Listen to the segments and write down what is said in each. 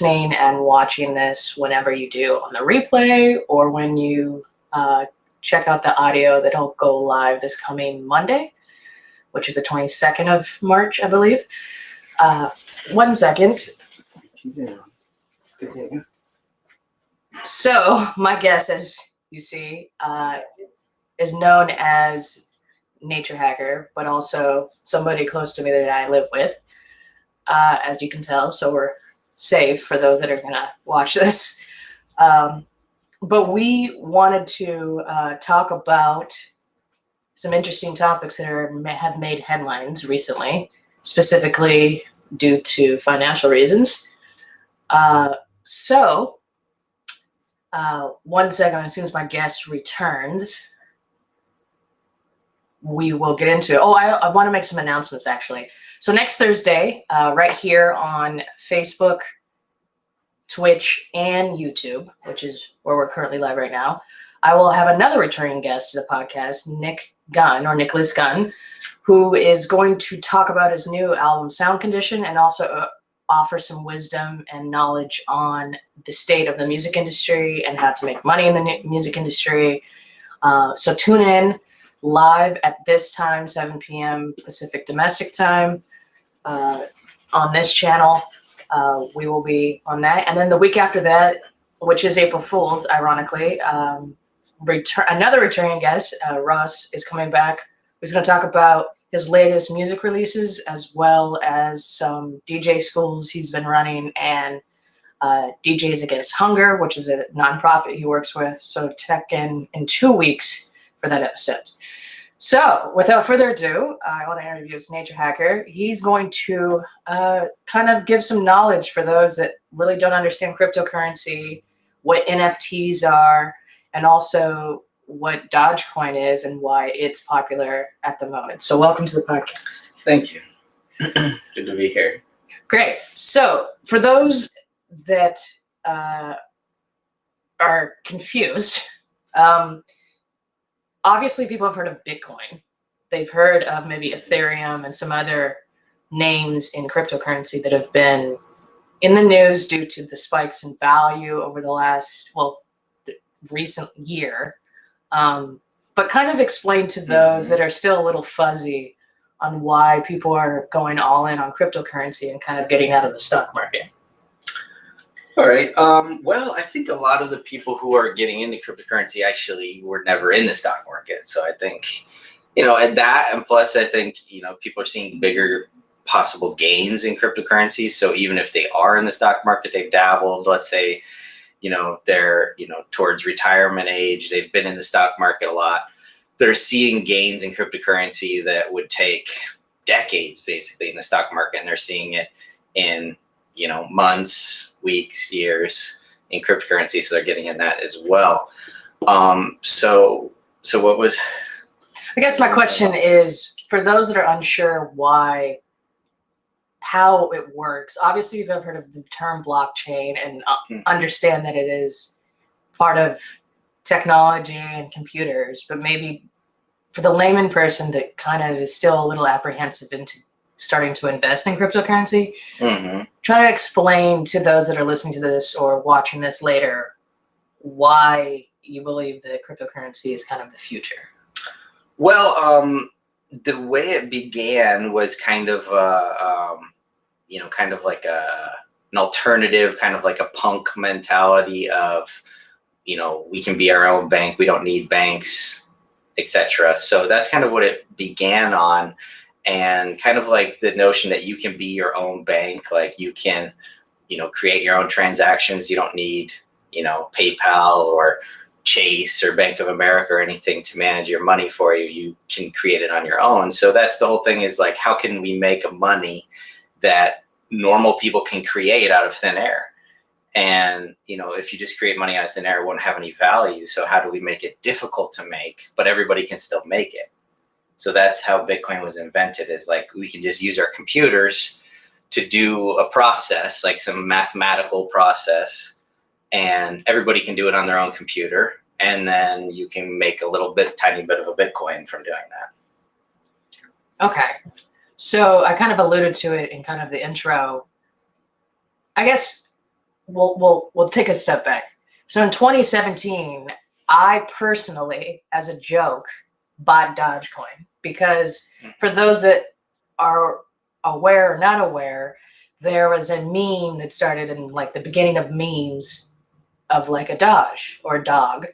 listening and watching this whenever you do on the replay or when you check out the audio that'll go live this coming Monday, which is the 22nd of March, I believe. 1 second. Continue. So my guest, as you see, is known as NatureHacker, but also somebody close to me that I live with, as you can tell. So we're safe for those that are going to watch this. But we wanted to talk about some interesting topics that have made headlines recently, specifically due to financial reasons. So 1 second, as soon as my guest returns, we will get into it. Oh, I want to make some announcements, actually. So next Thursday, right here on Facebook, Twitch, and YouTube, which is where we're currently live right now, I will have another returning guest to the podcast, Nicholas Gunn, who is going to talk about his new album, Sound Condition, and also offer some wisdom and knowledge on the state of the music industry and how to make money in the music industry. So tune in live at this time, 7 p.m. Pacific Domestic Time, on this channel. We will be on that. And then the week after that, which is April Fool's, ironically, another returning guest, Russ, is coming back. He's going to talk about his latest music releases as well as some DJ schools he's been running and DJs Against Hunger, which is a nonprofit he works with. So check in 2 weeks for that episode. So without further ado, I want to introduce NatureHacker. He's going to kind of give some knowledge for those that really don't understand cryptocurrency, what NFTs are, and also what Dogecoin is and why it's popular at the moment. So welcome to the podcast. Thank you. Good to be here. Great. So for those that are confused, obviously people have heard of Bitcoin. They've heard of maybe Ethereum and some other names in cryptocurrency that have been in the news due to the spikes in value over the last, the recent year. But kind of explain to those that are still a little fuzzy on why people are going all in on cryptocurrency and kind of getting out of the stock market. All right. Well, I think a lot of the people who are getting into cryptocurrency actually were never in the stock market. So I think, and that, and plus I think, people are seeing bigger possible gains in cryptocurrency. So even if they are in the stock market, they've dabbled, let's say, they're, towards retirement age, they've been in the stock market a lot. They're seeing gains in cryptocurrency that would take decades basically in the stock market. And they're seeing it in, months, weeks, years in cryptocurrency. So they're getting in that as well. So what was, I guess my question is for those that are unsure how it works. Obviously you've heard of the term blockchain and understand that it is part of technology and computers, but maybe for the layman person that kind of is still a little apprehensive into starting to invest in cryptocurrency, try to explain to those that are listening to this or watching this later why you believe that cryptocurrency is kind of the future. Well, the way it began was kind of, kind of like an alternative, kind of like a punk mentality of, we can be our own bank. We don't need banks, etc. So that's kind of what it began on. And kind of like the notion that you can be your own bank, like you can, create your own transactions. You don't need, PayPal or Chase or Bank of America or anything to manage your money for you. You can create it on your own. So that's the whole thing, is like, how can we make a money that normal people can create out of thin air? And, if you just create money out of thin air, it won't have any value. So how do we make it difficult to make, but everybody can still make it? So that's how Bitcoin was invented, is like, we can just use our computers to do a process, like some mathematical process, and everybody can do it on their own computer. And then you can make a tiny bit of a Bitcoin from doing that. Okay. So I kind of alluded to it in kind of the intro. I guess we'll take a step back. So in 2017, I personally, as a joke, bought Dogecoin because for those that are aware or not aware, there was a meme that started in like the beginning of memes of like a Doge or a dog.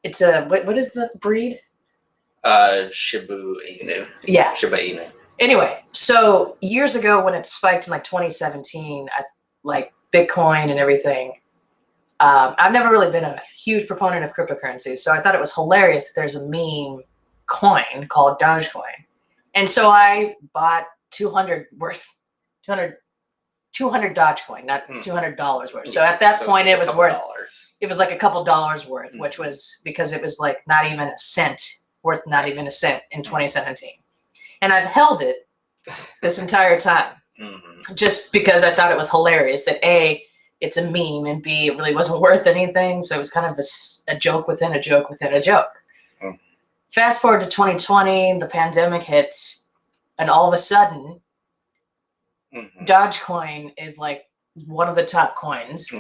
It's a, what is the breed? Shiba Inu. Yeah. Shiba Inu. Anyway, so years ago when it spiked in like 2017, like Bitcoin and everything, I've never really been a huge proponent of cryptocurrency. So I thought it was hilarious that there's a meme coin called Dogecoin. And so I bought 200 Dogecoin, not $200 worth. So at that point it was worth, it was like a couple dollars worth, which was because it was like not even a cent, worth not even a cent in 2017. And I've held it this entire time just because I thought it was hilarious that A, it's a meme, and B, it really wasn't worth anything. So it was kind of a joke within a joke within a joke. Fast forward to 2020, the pandemic hits, and all of a sudden, Dogecoin is like one of the top coins.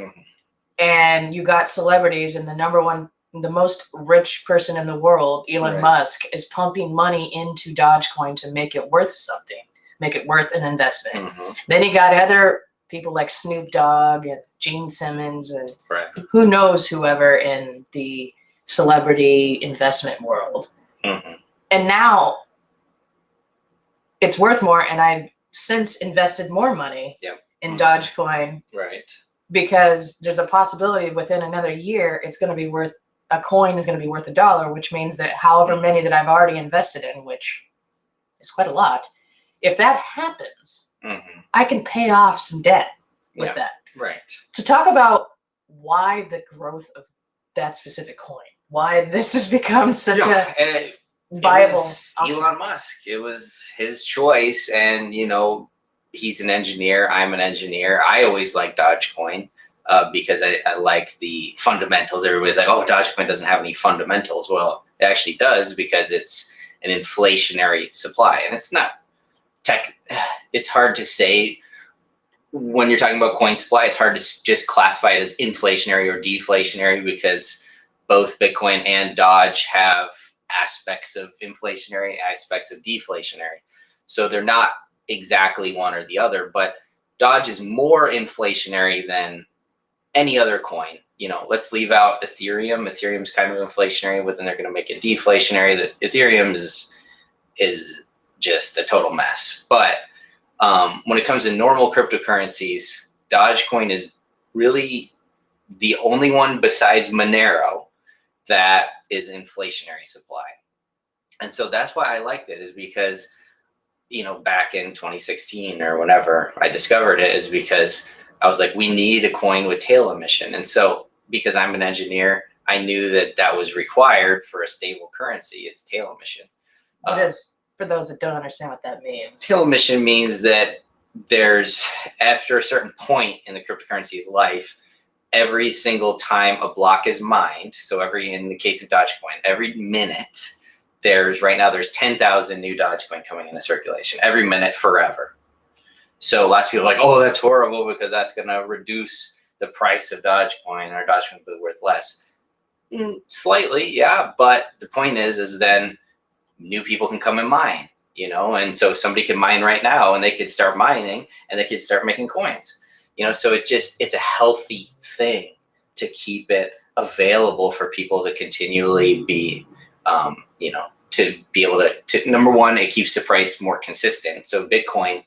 And you got celebrities, and the most rich person in the world, Elon Musk, is pumping money into Dogecoin to make it worth something, make it worth an investment. Then you got other people like Snoop Dogg and Gene Simmons and who knows whoever in the celebrity investment world. And now it's worth more, and I've since invested more money in Dogecoin because there's a possibility within another year it's going to be worth, a coin is going to be worth $1, which means that however many that I've already invested in, which is quite a lot, if that happens, I can pay off some debt with that. To talk about why the growth of that specific coin, why this has become such a viable Elon Musk. It was his choice, and you know, he's an engineer. I'm an engineer. I always like Dogecoin because I like the fundamentals. Everybody's like, oh, Dogecoin doesn't have any fundamentals. Well, it actually does because it's an inflationary supply, and it's not tech. It's hard to say when you're talking about coin supply. It's hard to just classify it as inflationary or deflationary because both Bitcoin and Doge have aspects of inflationary, aspects of deflationary. So they're not exactly one or the other, but Doge is more inflationary than any other coin. You know, let's leave out Ethereum. Ethereum's kind of inflationary, but then they're going to make it deflationary. That Ethereum is just a total mess. But when it comes to normal cryptocurrencies, Dogecoin is really the only one besides Monero that is inflationary supply. And so that's why I liked it, is because, you know, back in 2016 or whenever I discovered it, is because I was like, we need a coin with tail emission. And so because I'm an engineer, I knew that that was required for a stable currency. It's tail emission. What is, for those that don't understand what that means? Tail emission means that there's, after a certain point in the cryptocurrency's life, every single time a block is mined, so in the case of Dogecoin, every minute, right now there's 10,000 new Dogecoin coming into circulation every minute forever. So lots of people are like, oh, that's horrible because that's going to reduce the price of Dogecoin, or Dogecoin will be worth less. Slightly, yeah, but the point is then new people can come and mine, you know, and so somebody can mine right now and they could start mining and they could start making coins. You know, so it's a healthy thing to keep it available for people to continually be, you know, to be able to, number one, it keeps the price more consistent. So Bitcoin,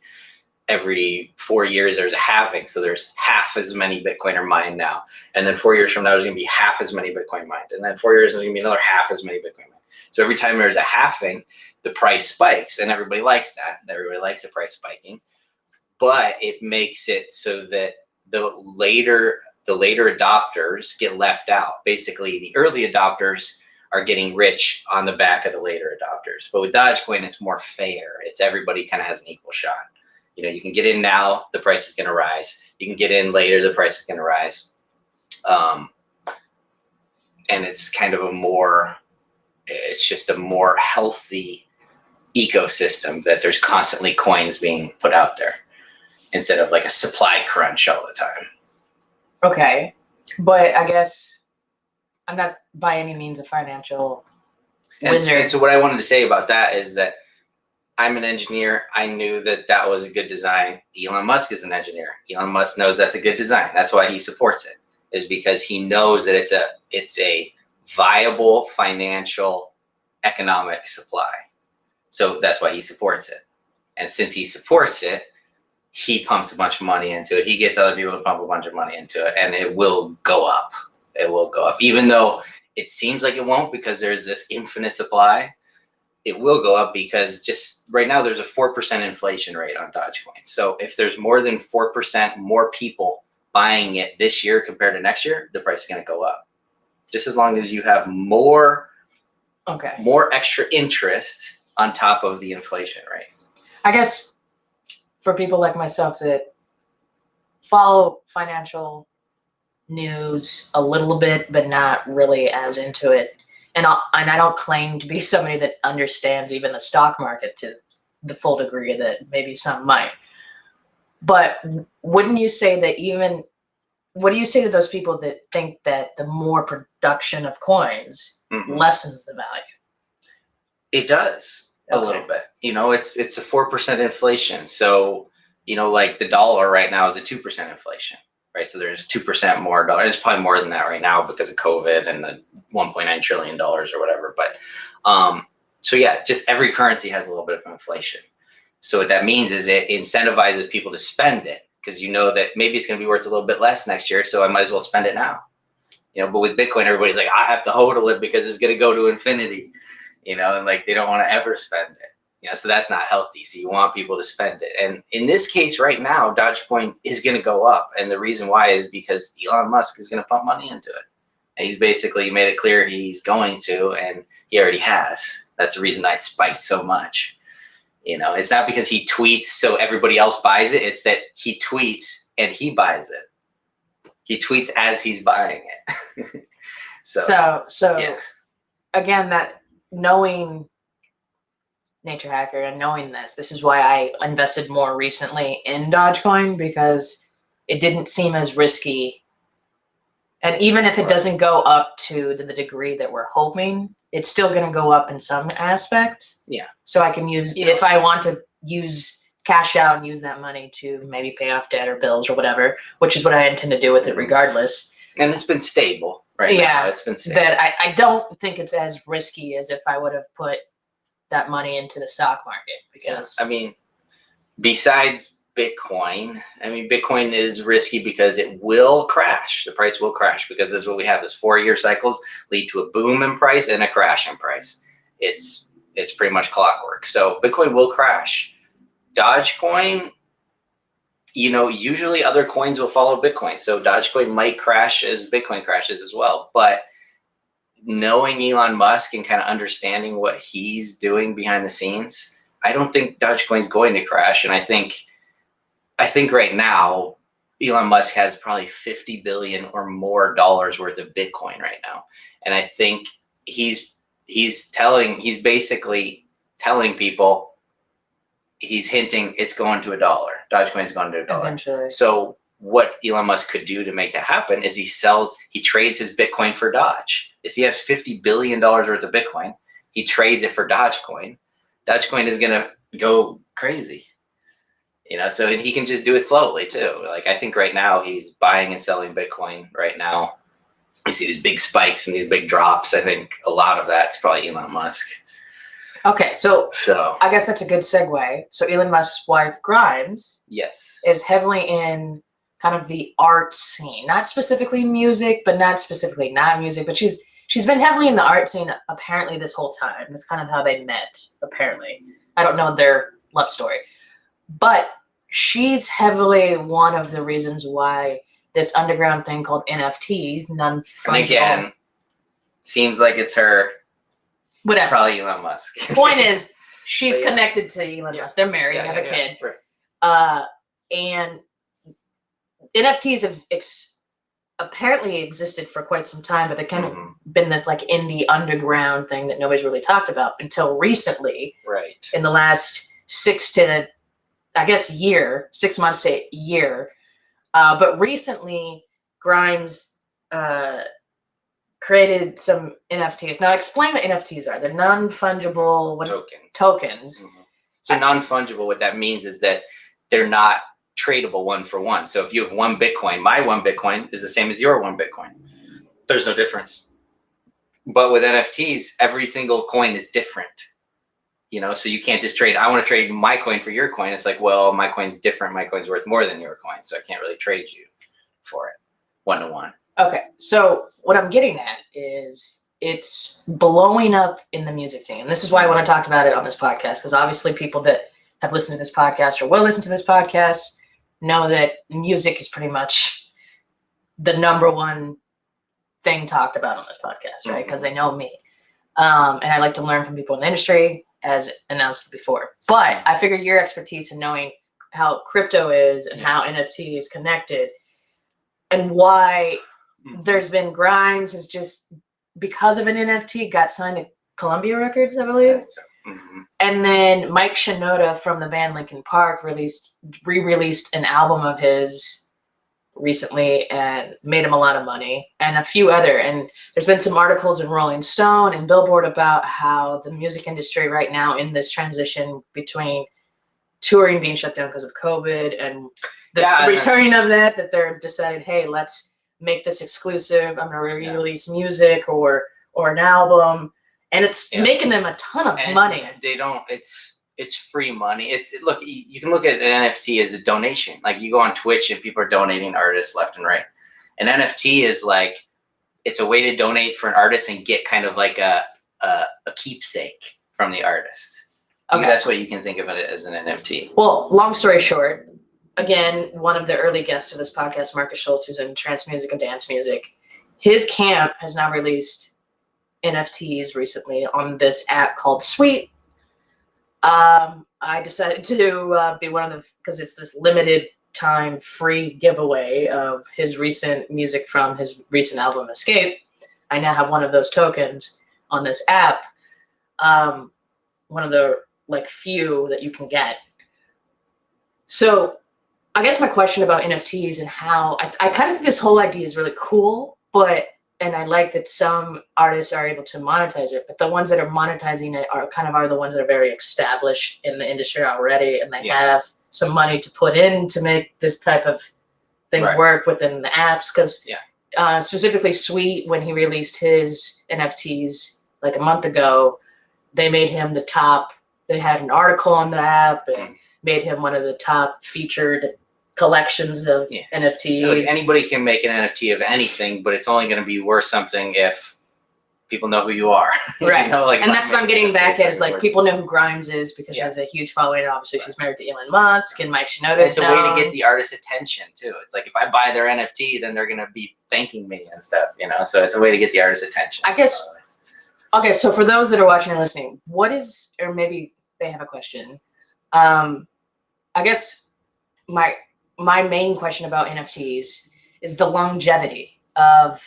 every 4 years, there's a halving. So there's half as many Bitcoin are mined now. And then 4 years from now, there's going to be half as many Bitcoin mined. And then 4 years, there's going to be another half as many Bitcoin mined. So every time there's a halving, the price spikes, and everybody likes that. Everybody likes the price spiking. But it makes it so that the later adopters get left out. Basically, the early adopters are getting rich on the back of the later adopters. But with Dogecoin, it's more fair. It's everybody kind of has an equal shot. You know, you can get in now, the price is going to rise. You can get in later, the price is going to rise. And it's kind of it's just a more healthy ecosystem that there's constantly coins being put out there. instead of like a supply crunch all the time. Okay. But I guess I'm not by any means a financial wizard. And so what I wanted to say about that is that I'm an engineer. I knew that that was a good design. Elon Musk is an engineer. Elon Musk knows that's a good design. That's why he supports it, is because he knows that it's a viable financial economic supply. So that's why he supports it. And since he supports it, he pumps a bunch of money into it. He gets other people to pump a bunch of money into it, and it will go up. It will go up. Even though it seems like it won't, because there's this infinite supply, it will go up because just right now there's a 4% inflation rate on Dogecoin. So if there's more than 4% more people buying it this year compared to next year, the price is going to go up. Just as long as you have more extra interest on top of the inflation rate. I guess for people like myself that follow financial news a little bit, but not really as into it, and I don't claim to be somebody that understands even the stock market to the full degree that maybe some might. But wouldn't you say that what do you say to those people that think that the more production of coins lessens the value? It does a little bit. It's a 4% inflation. So, like the dollar right now is a 2% inflation, right? So there's 2% more dollars. It's probably more than that right now because of COVID and the $1.9 trillion or whatever. But so yeah, just every currency has a little bit of inflation. So what that means is it incentivizes people to spend it, because you know that maybe it's going to be worth a little bit less next year, so I might as well spend it now. But with Bitcoin, everybody's like, I have to hodl it because it's going to go to infinity, and like they don't want to ever spend it. So that's not healthy. So you want people to spend it. And in this case right now, Dogecoin is going to go up. And the reason why is because Elon Musk is going to pump money into it. And he's basically made it clear he's going to, and he already has. That's the reason that spiked so much. It's not because he tweets so everybody else buys it. It's that he tweets and he buys it. He tweets as he's buying it. So yeah. Again, that knowing NatureHacker and knowing this is why I invested more recently in Dogecoin, because it didn't seem as risky. And even if it doesn't go up to the degree that we're hoping, it's still going to go up in some aspects. Yeah. So I can use, if I want to use cash out and use that money to maybe pay off debt or bills or whatever, which is what I intend to do with it regardless. And it's been stable right now. It's been stable. That I don't think it's as risky as if I would have put that money into the stock market, because besides Bitcoin, Bitcoin is risky because it will crash. The price will crash, because this is what we have. This 4-year cycles lead to a boom in price and a crash in price. It's pretty much clockwork. So Bitcoin will crash. Dogecoin, usually other coins will follow Bitcoin. So Dogecoin might crash as Bitcoin crashes as well. But knowing Elon Musk and kind of understanding what he's doing behind the scenes, I don't think Dogecoin's going to crash. And I think right now, Elon Musk has probably $50 billion or more dollars worth of Bitcoin right now. And I think he's basically telling people, he's hinting it's going to $1. Dogecoin's going to $1. Eventually. So what Elon Musk could do to make that happen is he trades his Bitcoin for Doge. If he has $50 billion worth of Bitcoin, he trades it for Dogecoin. Dogecoin is going to go crazy. So he can just do it slowly too. Like, I think right now he's buying and selling Bitcoin right now. You see these big spikes and these big drops. I think a lot of that's probably Elon Musk. Okay, so I guess that's a good segue. So Elon Musk's wife, Grimes, yes, is heavily in kind of the art scene, not specifically music, but not specifically not music, but she's been heavily in the art scene apparently this whole time. That's kind of how they met, apparently. I don't know their love story. But she's heavily one of the reasons why this underground thing called NFTs, non-fungible. And again, seems like it's her. Whatever. Probably Elon Musk. Point is, she's connected to Elon Musk. They're married, have a kid. Right. And NFTs have apparently existed for quite some time, but they've kind of been this like indie underground thing that nobody's really talked about until recently. Right. In the last 6 to I guess, 6 months to a year. But recently, Grimes created some NFTs. Now, explain what NFTs are. They're non-fungible tokens. Mm-hmm. So non-fungible, what that means is that they're not tradable one for one. So if you have one Bitcoin, my one Bitcoin is the same as your one Bitcoin. There's no difference. But with NFTs, every single coin is different. You know, so you can't just trade. I want to trade my coin for your coin. It's like, well, my coin's different. My coin's worth more than your coin, so I can't really trade you for it one-to-one. Okay, so what I'm getting at is it's blowing up in the music scene. And this is why I want to talk about it on this podcast, because obviously people that have listened to this podcast or will listen to this podcast know that music is pretty much the #1 thing talked about on this podcast, right? Because they know me. And I like to learn from people in the industry, as announced before. But I figured your expertise in knowing how crypto is and how NFT is connected and why there's been Grimes is just because of an NFT got signed to Columbia Records, I believe. And then Mike Shinoda from the band Linkin Park re-released an album of his recently and made him a lot of money, and a few other. And there's been some articles in Rolling Stone and Billboard about how the music industry right now in this transition between touring being shut down because of COVID and the returning of that they're decided, hey, let's make this exclusive. I'm gonna re-release music or an album, and it's making them a ton of money. They don't. It's free money. Look, you can look at an NFT as a donation. Like you go on Twitch and people are donating artists left and right. An NFT is like, it's a way to donate for an artist and get kind of like a keepsake from the artist. Okay. That's what you can think of it as an NFT. Well, long story short, again, one of the early guests of this podcast, Marcus Schultz, who's in trance music and dance music, his camp has now released NFTs recently on this app called Sweet. I decided to be one of the, because it's this limited time free giveaway of his recent music from his recent album Escape. I now have one of those tokens on this app. One of the few that you can get. So I guess my question about NFTs and how I kind of think this whole idea is really cool, and I like that some artists are able to monetize it, but the ones that are monetizing it are the ones that are very established in the industry already, and they have some money to put in to make this type of thing work within the apps. Because specifically Sweet, when he released his NFTs like a month ago, they made him the top. They had an article on the app and made him one of the top featured collections of NFTs. Look, anybody can make an NFT of anything, but it's only going to be worth something if people know who you are. Right. You know, and that's what I'm getting back at, is people know who Grimes is because she has a huge following, and obviously she's married to Elon Musk, and Mike Shinoda. It's a way to get the artist's attention too. It's like, if I buy their NFT, then they're going to be thanking me and stuff, you know? So it's a way to get the artist's attention. I guess. Okay. So for those that are watching or listening, or maybe they have a question. I guess my main question about NFTs is the longevity of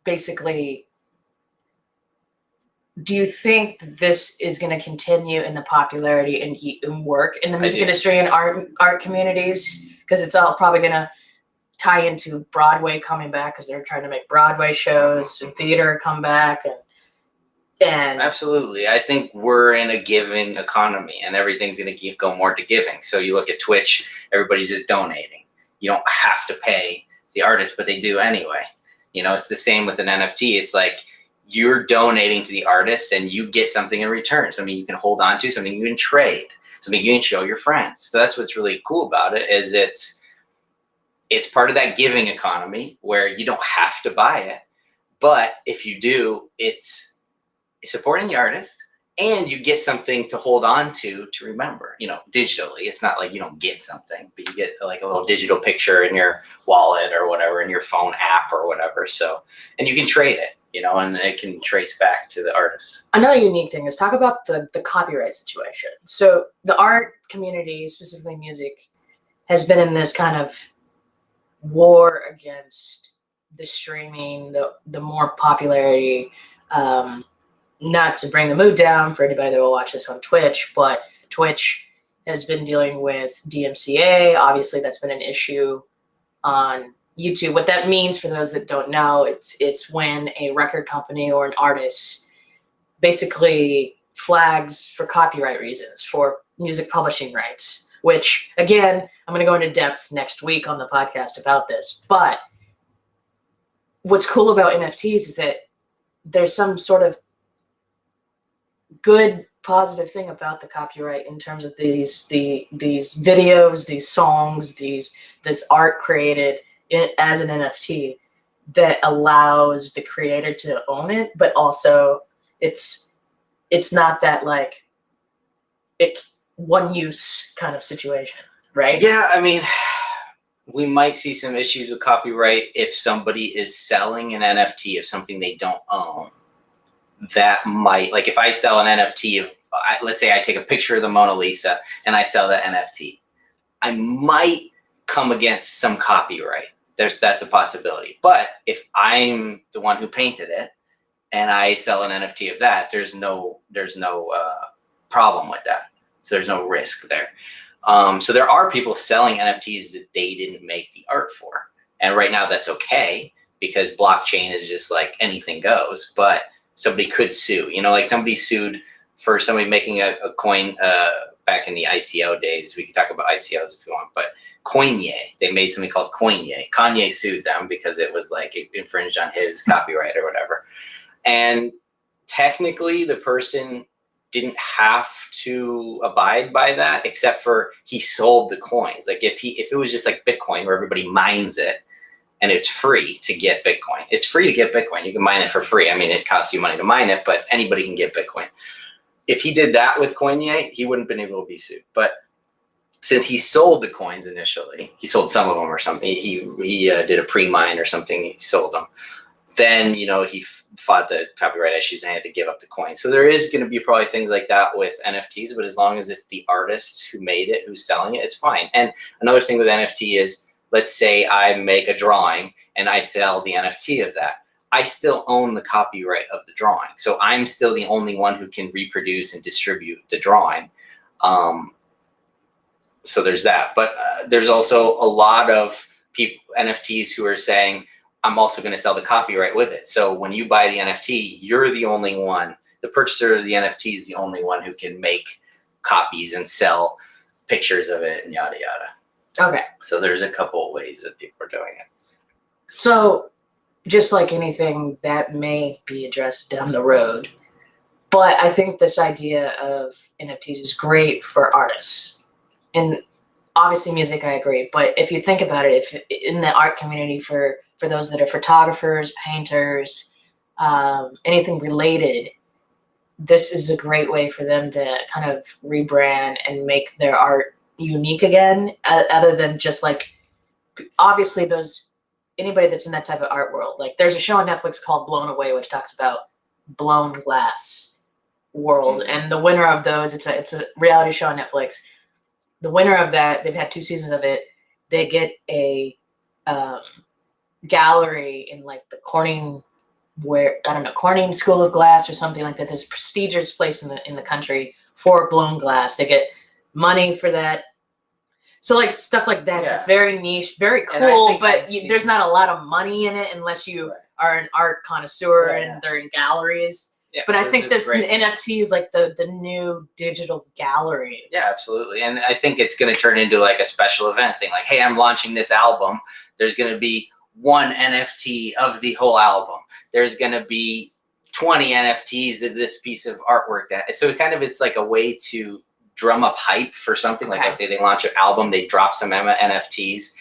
basically, do you think that this is going to continue in the popularity and work in the music industry and art communities? Because it's all probably going to tie into Broadway coming back, because they're trying to make Broadway shows and theater come back. And absolutely. I think we're in a giving economy, and everything's going to go more to giving. So you look at Twitch, everybody's just donating. You don't have to pay the artist, but they do anyway. You know, it's the same with an NFT. It's like you're donating to the artist and you get something in return. Something you can hold on to, something you can trade, something you can show your friends. So that's what's really cool about it, is it's part of that giving economy where you don't have to buy it. But if you do, it's supporting the artist, and you get something to hold on to remember, you know, digitally. It's not like you don't get something, but you get like a little digital picture in your wallet or whatever, in your phone app or whatever. So, and you can trade it, you know, and it can trace back to the artist. Another unique thing is talk about the copyright situation. So the art community, specifically music, has been in this kind of war against the streaming, the more popularity, not to bring the mood down for anybody that will watch this on Twitch, but Twitch has been dealing with DMCA. Obviously, that's been an issue on YouTube. What that means, for those that don't know, it's when a record company or an artist basically flags for copyright reasons, for music publishing rights, which, again, I'm going to go into depth next week on the podcast about this. But what's cool about NFTs is that there's some sort of good, positive thing about the copyright in terms of these videos, these songs, this art created as an NFT that allows the creator to own it, but also it's not that like one use kind of situation, right? Yeah, I mean, we might see some issues with copyright if somebody is selling an NFT of something they don't own. That might, like if I sell an NFT of, let's say I take a picture of the Mona Lisa and I sell that NFT, I might come against some copyright. That's a possibility. But if I'm the one who painted it and I sell an NFT of that, there's no problem with that. So there's no risk there. So there are people selling NFTs that they didn't make the art for. And right now that's okay because blockchain is just like anything goes, but somebody could sue, like somebody sued for somebody making a coin back in the ICO days. We can talk about ICOs if you want, but Coinye, they made something called Coinye. Kanye sued them because it was like it infringed on his copyright or whatever. And technically the person didn't have to abide by that, except for he sold the coins. Like if it was just like Bitcoin where everybody mines it and it's free to get Bitcoin. It's free to get Bitcoin. You can mine it for free. I mean, it costs you money to mine it, but anybody can get Bitcoin. If he did that with Coinye, he wouldn't have been able to be sued. But since he sold the coins initially, he sold some of them or something. He did a pre-mine or something. He sold them. Then, he fought the copyright issues and had to give up the coin. So there is going to be probably things like that with NFTs, but as long as it's the artist who made it, who's selling it, it's fine. And another thing with NFT is, let's say I make a drawing and I sell the NFT of that. I still own the copyright of the drawing. So I'm still the only one who can reproduce and distribute the drawing. So there's that. But there's also a lot of people, NFTs, who are saying, I'm also going to sell the copyright with it. So when you buy the NFT, you're the only one. The purchaser of the NFT is the only one who can make copies and sell pictures of it and yada, yada. Okay. So there's a couple of ways that people are doing it. So just like anything, that may be addressed down the road. But I think this idea of NFTs is great for artists. And obviously music, I agree. But if you think about it, if in the art community, for those that are photographers, painters, anything related, this is a great way for them to kind of rebrand and make their art unique again, other than just like, obviously anybody that's in that type of art world, like there's a show on Netflix called Blown Away, which talks about blown glass world. Mm-hmm. And the winner of those, it's a reality show on Netflix. The winner of that, they've had 2 seasons of it. They get a gallery in like the Corning School of Glass or something like that. This prestigious place in the country for blown glass. They get money for that. So like stuff like that. Yeah. It's very niche, very cool, but there's not a lot of money in it unless you are an art connoisseur and they're in galleries. Yeah, but so I think this NFT is like the new digital gallery. Yeah, absolutely. And I think it's going to turn into like a special event thing. Like, hey, I'm launching this album. There's going to be 1 NFT of the whole album. There's going to be 20 NFTs of this piece of artwork. So it's like a way to drum up hype for something. Like I say, they launch an album, they drop some NFTs,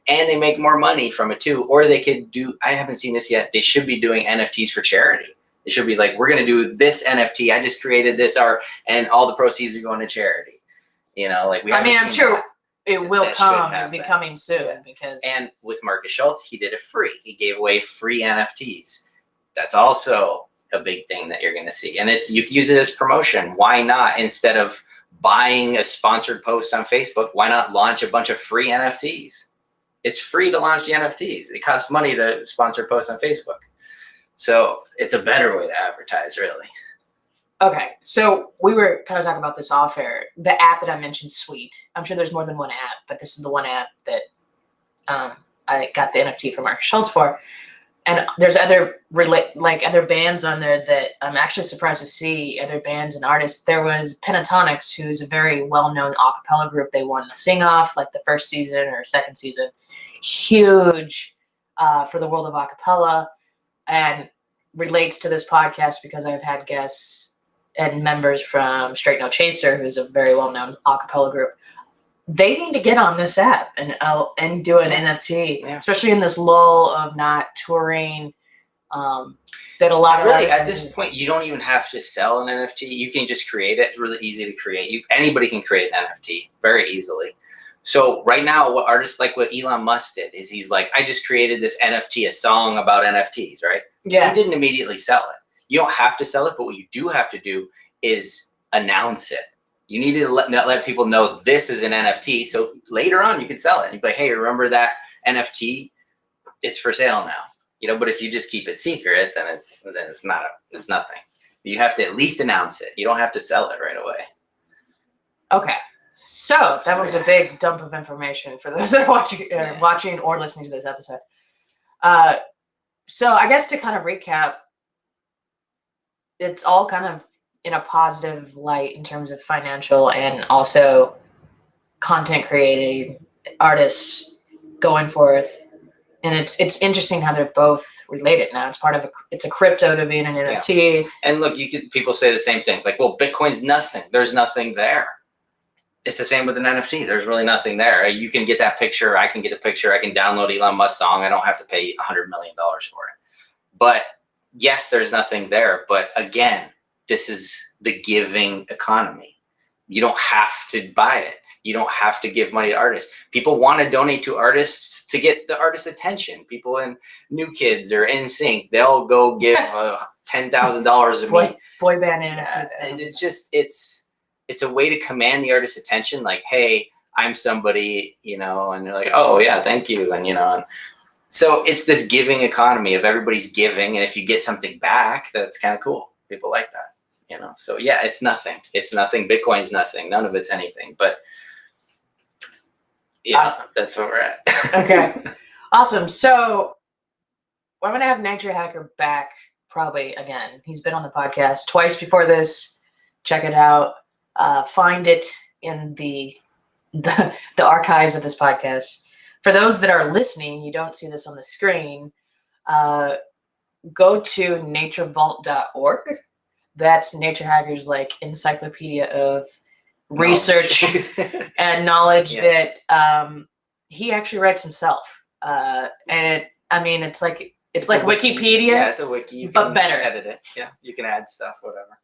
and they make more money from it too. Or they could do, I haven't seen this yet, they should be doing NFTs for charity. It should be like, we're going to do this NFT. I just created this art and all the proceeds are going to charity. I'm sure it will be coming soon because. And with Marcus Schultz, he did it free. He gave away free NFTs. That's also a big thing that you're going to see. And you can use it as promotion. Why not? Instead of buying a sponsored post on Facebook, why not launch a bunch of free NFTs? It's free to launch the NFTs. It costs money to sponsor posts on Facebook. So it's a better way to advertise, really. Okay, so we were kind of talking about this off air. The app that I mentioned, Sweet. I'm sure there's more than one app, but this is the one app that I got the NFT from Mark Schultz for. And there's other other bands on there that I'm actually surprised to see, other bands and artists. There was Pentatonics, who's a very well-known a cappella group. They won the Sing-Off like the first season or second season. Huge for the world of a cappella, and relates to this podcast because I've had guests and members from Straight No Chaser, who's a very well-known a cappella group. They need to get on this app and do an NFT, especially in this lull of not touring. That a lot of really at this point, you don't even have to sell an NFT. You can just create it. It's really easy to create. Anybody can create an NFT very easily. So right now, what artists like what Elon Musk did is he's like, I just created this NFT, a song about NFTs, right? Yeah. He didn't immediately sell it. You don't have to sell it, but what you do have to do is announce it. You need to let people know this is an NFT. So later on, you can sell it. And you'd be like, hey, remember that NFT? It's for sale now. But if you just keep it secret, then it's nothing. You have to at least announce it. You don't have to sell it right away. Okay. So that was a big dump of information for those that are watching or listening to this episode. So I guess to kind of recap, it's all kind of in a positive light in terms of financial and also content creating artists going forth. And it's interesting how they're both related now. It's part of it's a crypto to being an NFT. And look, people say the same things like, well, Bitcoin's nothing. There's nothing there. It's the same with an NFT. There's really nothing there. You can get that picture. I can get a picture. I can download Elon Musk's song. I don't have to pay $100 million for it. But yes, there's nothing there. But again, this is the giving economy. You don't have to buy it. You don't have to give money to artists. People want to donate to artists to get the artist's attention. People in New Kids or NSYNC, they'll go give $10,000 a month. Boy band NFT. And it's a way to command the artist's attention. Like, hey, I'm somebody, and they're like, oh yeah, thank you. And, so it's this giving economy of everybody's giving. And if you get something back, that's kind of cool. People like that. So yeah, it's nothing. It's nothing. Bitcoin's nothing. None of it's anything. But yeah, awesome. That's where we're at. Okay, awesome. So I'm gonna have NatureHacker back probably again. He's been on the podcast twice before this. Check it out. Find it in the archives of this podcast. For those that are listening, you don't see this on the screen. Go to naturevault.org. That's NatureHacker's encyclopedia of research and knowledge that he actually writes himself. And it's like Wikipedia. Yeah, it's a wiki, but better. Edit it. Yeah, you can add stuff, whatever.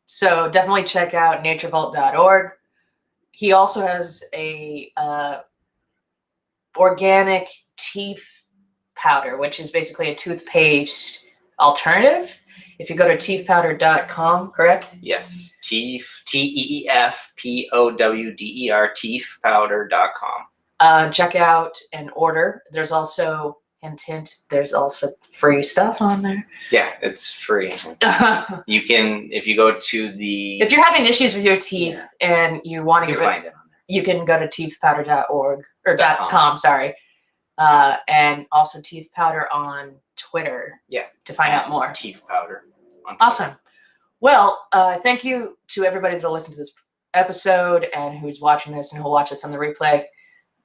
So definitely check out naturevault.org. He also has a organic teeth powder, which is basically a toothpaste alternative. If you go to teethpowder.com, correct? Yes. TEEFPOWDER, teethpowder.com. Check out and order. There's also, hint, there's also free stuff on there. Yeah, it's free. You can, if you go to the... If you're having issues with your teeth and you want to get find it on there. You can go to teethpowder.org, or .com, sorry. And also Teeth Powder on Twitter. Yeah. To find out more. Teeth Powder. Awesome. Well, thank you to everybody that will listen to this episode and who's watching this and who'll watch this on the replay.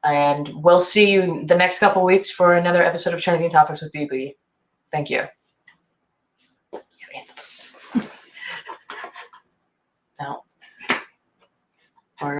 And we'll see you the next couple weeks for another episode of Trending Topics with BB. Thank you. Now.